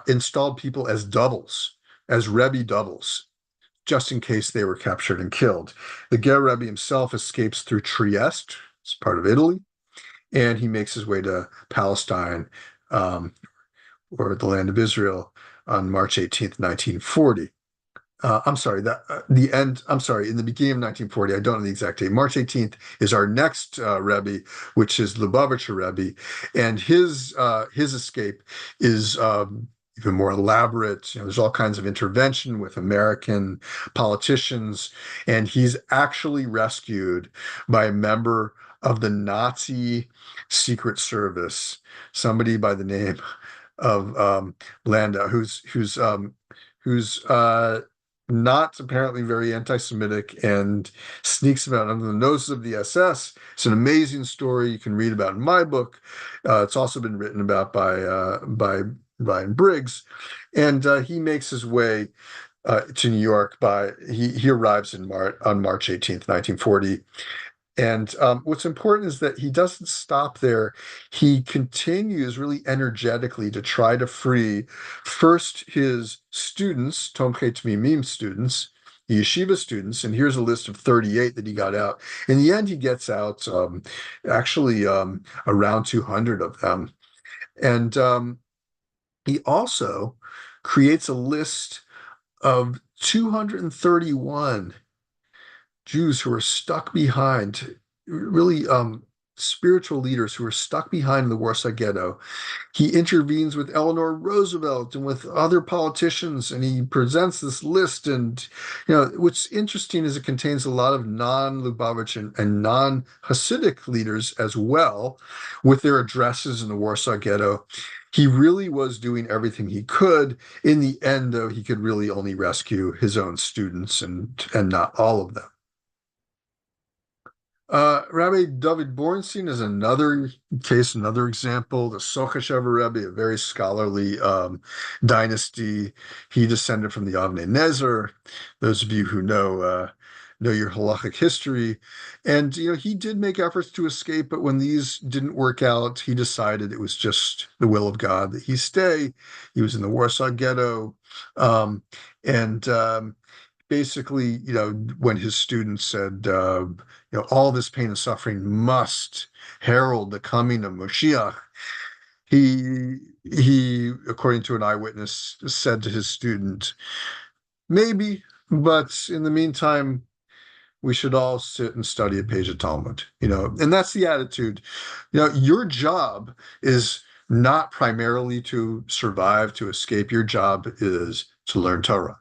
installed people as doubles, as Rebbe doubles, just in case they were captured and killed. The Ger Rebbe himself escapes through Trieste, it's part of Italy, and he makes his way to Palestine, or the land of Israel, on March 18th, 1940. I'm sorry, in the beginning of 1940, I don't know the exact date. March 18th is our next Rebbe, which is Lubavitcher Rebbe, and his escape is even more elaborate. There's all kinds of intervention with American politicians, and he's actually rescued by a member of the Nazi Secret Service, somebody by the name of Landau, who's not apparently very anti-Semitic and sneaks about under the noses of the SS. It's an amazing story you can read about in my book. It's also been written about by Ryan Briggs, and he makes his way to New York. He arrives on March 18th, 1940. And what's important is that he doesn't stop there. He continues really energetically to try to free first his students, Tomchei Tmimim students, yeshiva students, and here's a list of 38 that he got out. In the end, he gets out actually around 200 of them. And he also creates a list of 231 Jews who are stuck behind, really spiritual leaders who are stuck behind in the Warsaw Ghetto. He intervenes with Eleanor Roosevelt and with other politicians, and he presents this list. And what's interesting is it contains a lot of non-Lubavitch and non-Hasidic leaders as well, with their addresses in the Warsaw Ghetto. He really was doing everything he could. In the end, though, he could really only rescue his own students and not all of them. Rabbi David Bornstein is another case, another example. The Sochashever Rebbe, a very scholarly dynasty. He descended from the Avnei Nezer. Those of you who know your halachic history, and he did make efforts to escape, but when these didn't work out, he decided it was just the will of God that he stay. He was in the Warsaw Ghetto, and basically, when his students said, all this pain and suffering must herald the coming of Moshiach, he, according to an eyewitness, said to his student, maybe, but in the meantime, we should all sit and study a page of Talmud, and that's the attitude. Your job is not primarily to survive, to escape. Your job is to learn Torah.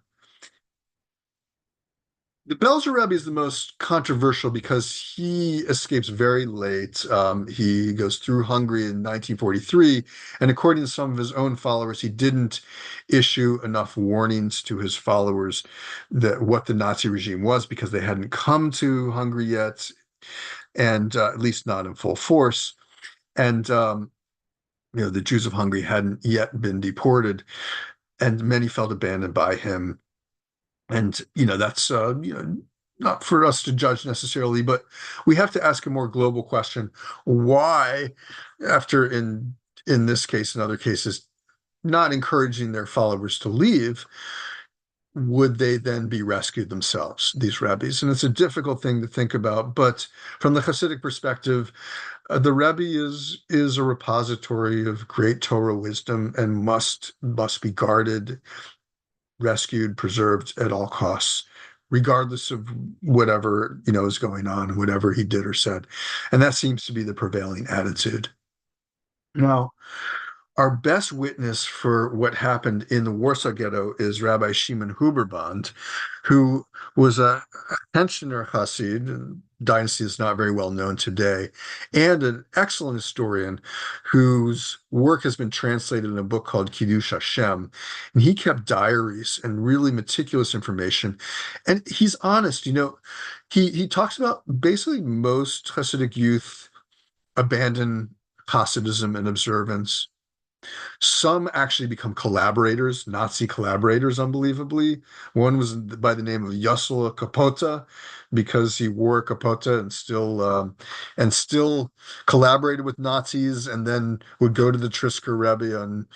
The Belzer Rebbe is the most controversial because he escapes very late. He goes through Hungary in 1943, and according to some of his own followers, he didn't issue enough warnings to his followers that what the Nazi regime was because they hadn't come to Hungary yet, and at least not in full force. And the Jews of Hungary hadn't yet been deported, and many felt abandoned by him. And that's not for us to judge necessarily, but we have to ask a more global question: why, after in this case and other cases, not encouraging their followers to leave, would they then be rescued themselves, these rabbis? And it's a difficult thing to think about, but from the Hasidic perspective, the Rebbe is a repository of great Torah wisdom and must be guarded, rescued, preserved at all costs, regardless of whatever is going on, whatever he did or said. And that seems to be the prevailing attitude. Now, our best witness for what happened in the Warsaw Ghetto is Rabbi Shimon Huberband, who was a pensioner Hasid. Dynasty is not very well known today, and an excellent historian whose work has been translated in a book called Kiddush Hashem. And he kept diaries and really meticulous information. And he's honest, he talks about basically most Hasidic youth abandon Hasidism and observance. Some actually become collaborators, Nazi collaborators, unbelievably. One was by the name of Yossel Kapota because he wore a kapota and still collaborated with Nazis, and then would go to the Trisker Rebbe on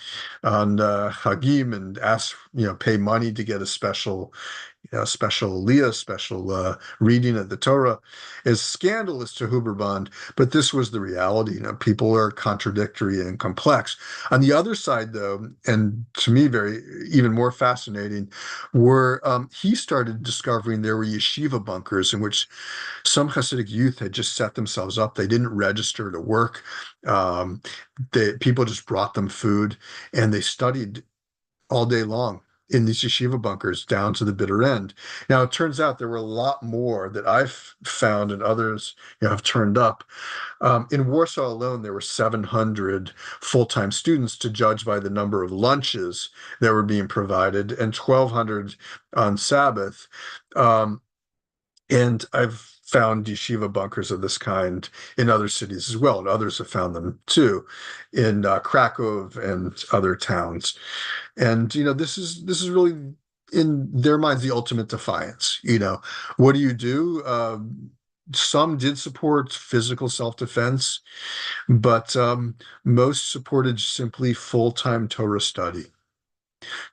Hagim and ask, pay money to get a special special aliyah, special reading of the Torah, is scandalous to Huberband, but this was the reality. People are contradictory and complex. On the other side, though, and to me even more fascinating, were he started discovering there were yeshiva bunkers in which some Hasidic youth had just set themselves up. They didn't register to work. People just brought them food, and they studied all day long in these yeshiva bunkers down to the bitter end. Now, it turns out there were a lot more that I've found and others have turned up. In Warsaw alone, there were 700 full-time students to judge by the number of lunches that were being provided, and 1,200 on Sabbath. And I've found yeshiva bunkers of this kind in other cities as well, and others have found them too, in Krakow and other towns. And this is really, in their minds, the ultimate defiance. What do you do? Some did support physical self-defense, but most supported simply full-time Torah study.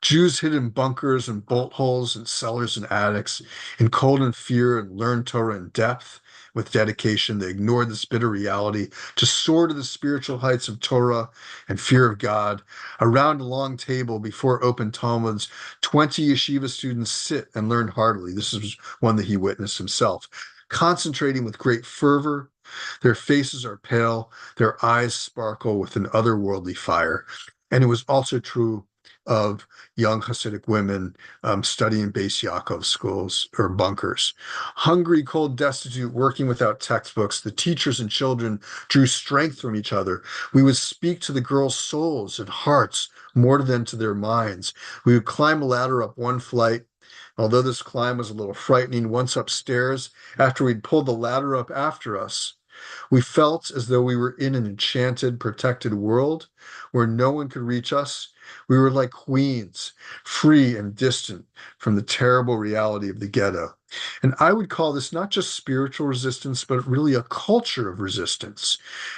Jews hid in bunkers and bolt holes and cellars and attics, in cold and fear, and learned Torah in depth. With dedication, they ignored this bitter reality to soar to the spiritual heights of Torah and fear of God. Around a long table before open Talmuds, 20 yeshiva students sit and learn heartily. This is one that he witnessed himself. Concentrating with great fervor, their faces are pale, their eyes sparkle with an otherworldly fire. And it was also true of young Hasidic women studying Beis Yaakov schools or bunkers. Hungry, cold, destitute, working without textbooks, the teachers and children drew strength from each other. We would speak to the girls' souls and hearts more than to their minds. We would climb a ladder up one flight. Although this climb was a little frightening, once upstairs, after we'd pulled the ladder up after us, we felt as though we were in an enchanted, protected world where no one could reach us. We were like queens, free and distant from the terrible reality of the ghetto. And I would call this not just spiritual resistance, but really a culture of resistance.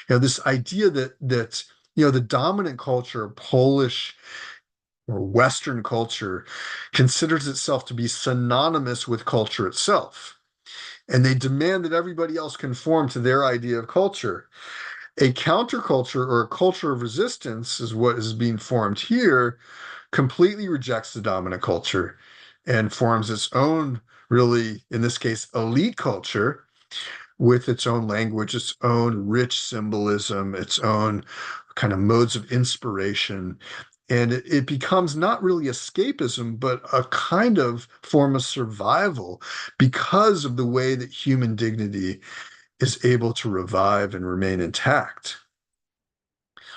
This idea that the dominant culture, Polish or Western culture, considers itself to be synonymous with culture itself. And they demand that everybody else conform to their idea of culture. A counterculture, or a culture of resistance, is what is being formed here, completely rejects the dominant culture and forms its own, really, in this case, elite culture with its own language, its own rich symbolism, its own kind of modes of inspiration. And it becomes not really escapism, but a kind of form of survival because of the way that human dignity is able to revive and remain intact.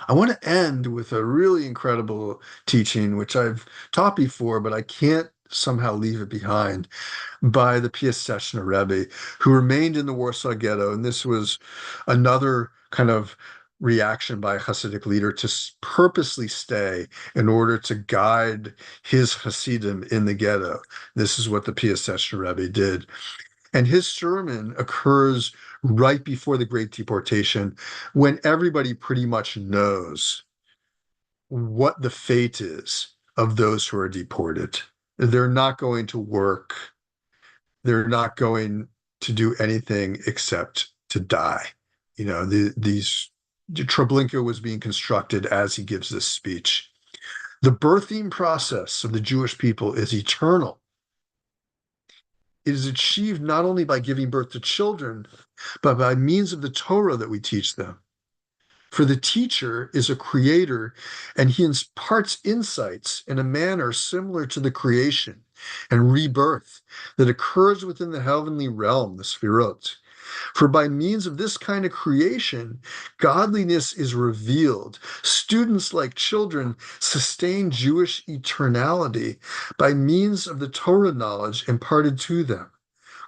I want to end with a really incredible teaching, which I've taught before, but I can't somehow leave it behind, by the Piaseczna Rebbe, who remained in the Warsaw Ghetto. And this was another kind of reaction by a Hasidic leader to purposely stay in order to guide his Hasidim in the ghetto. This is what the Piaseczna Rebbe did. And his sermon occurs right before the Great Deportation, when everybody pretty much knows what the fate is of those who are deported. They're not going to work. They're not going to do anything except to die. You know, Treblinka was being constructed as he gives this speech. The birthing process of the Jewish people is eternal. It is achieved not only by giving birth to children, but by means of the Torah that we teach them. For the teacher is a creator, and he imparts insights in a manner similar to the creation and rebirth that occurs within the heavenly realm, the Sphirot. For by means of this kind of creation, godliness is revealed. Students, like children, sustain Jewish eternality by means of the Torah knowledge imparted to them,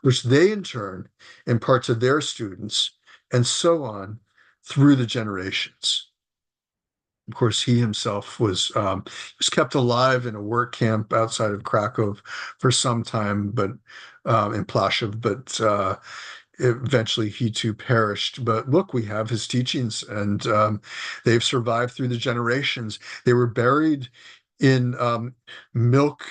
which they in turn impart to their students, and so on through the generations. Of course, he himself was kept alive in a work camp outside of Krakow for some time, but in Plaszow, but eventually he too perished. But look, we have his teachings, and they've survived through the generations. They were buried in milk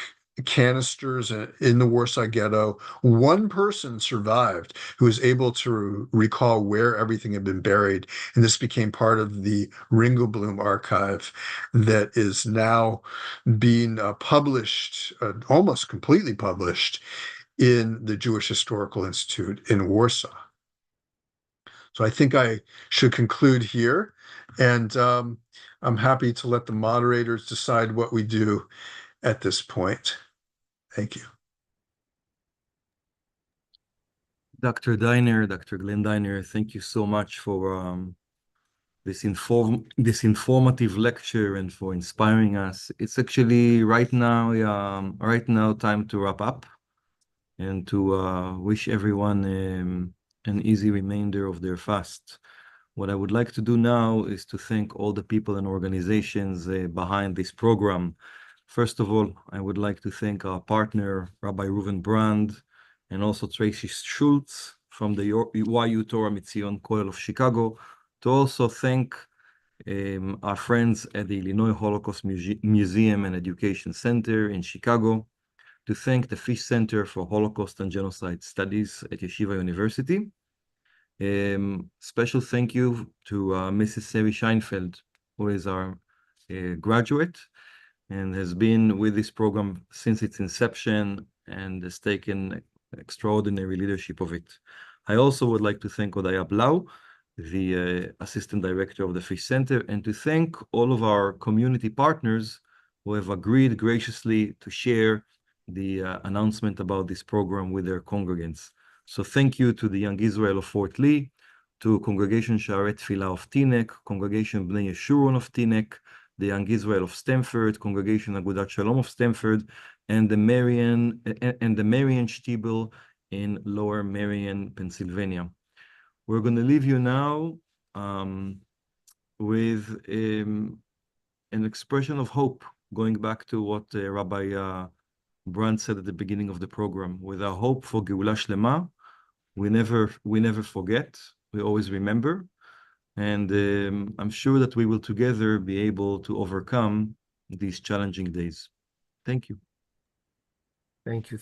canisters in the Warsaw Ghetto. One person survived who was able to recall where everything had been buried, and this became part of the Ringelblum archive that is now being published, almost completely published, in the Jewish Historical Institute in Warsaw. So I think I should conclude here, and I'm happy to let the moderators decide what we do at this point. Thank you. Dr. Dynner, Dr. Glenn Dynner, thank you so much for this informative lecture and for inspiring us. It's actually right now time to wrap up and to wish everyone an easy remainder of their fast. What I would like to do now is to thank all the people and organizations behind this program. First of all, I would like to thank our partner, Rabbi Reuven Brand, and also Tracy Schultz from the YU Torah Mitzion Koil of Chicago, to also thank our friends at the Illinois Holocaust Museum and Education Center in Chicago, to thank the Fish Center for Holocaust and Genocide Studies at Yeshiva University. Special thank you to Mrs. Sari Scheinfeld, who is our graduate and has been with this program since its inception and has taken extraordinary leadership of it. I also would like to thank Odaya Blau, the Assistant Director of the Fish Center, and to thank all of our community partners who have agreed graciously to share the announcement about this program with their congregants. So thank you to the Young Israel of Fort Lee, to Congregation Sha'arei Tefillah of Teaneck, Congregation Bnei Yeshurun of Teaneck, the Young Israel of Stamford, Congregation Agudat Shalom of Stamford, and the Marian Shtibel in Lower Marion, Pennsylvania. We're going to leave you now with an expression of hope, going back to what Rabbi Brand said at the beginning of the program. With our hope for Geula Shlema, we never forget, we always remember. And I'm sure that we will together be able to overcome these challenging days. Thank you. Thank you.